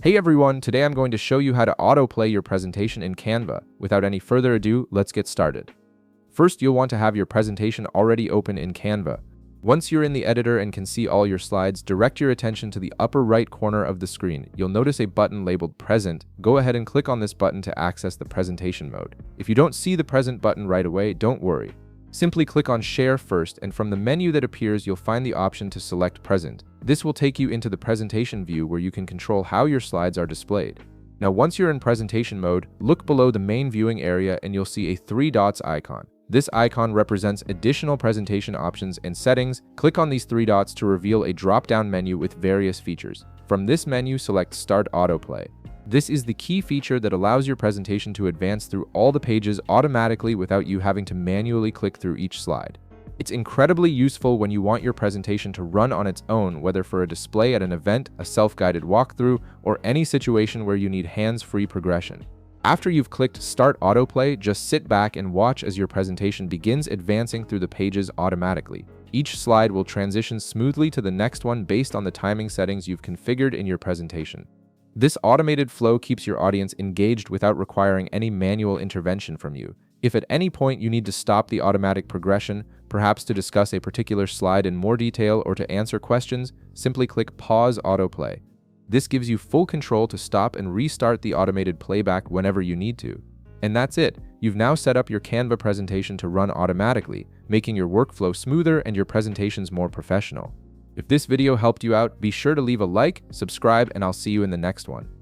Hey everyone, today I'm going to show you how to autoplay your presentation in Canva. Without any further ado, let's get started. First, you'll want to have your presentation already open in Canva. Once you're in the editor and can see all your slides, direct your attention to the upper right corner of the screen. You'll notice a button labeled Present. Go ahead and click on this button to access the presentation mode. If you don't see the Present button right away, don't worry. Simply click on Share first, and from the menu that appears, you'll find the option to select Present. This will take you into the presentation view where you can control how your slides are displayed. Now, once you're in presentation mode, look below the main viewing area and you'll see a 3 dots icon. This icon represents additional presentation options and settings. Click on these 3 dots to reveal a drop-down menu with various features. From this menu, select Start Autoplay. This is the key feature that allows your presentation to advance through all the pages automatically without you having to manually click through each slide. It's incredibly useful when you want your presentation to run on its own, whether for a display at an event, a self-guided walkthrough, or any situation where you need hands-free progression. After you've clicked Start Autoplay, just sit back and watch as your presentation begins advancing through the pages automatically. Each slide will transition smoothly to the next one based on the timing settings you've configured in your presentation. This automated flow keeps your audience engaged without requiring any manual intervention from you. If at any point you need to stop the automatic progression, perhaps to discuss a particular slide in more detail or to answer questions, simply click Pause Autoplay. This gives you full control to stop and restart the automated playback whenever you need to. And that's it. You've now set up your Canva presentation to run automatically, making your workflow smoother and your presentations more professional. If this video helped you out, be sure to leave a like, subscribe, and I'll see you in the next one.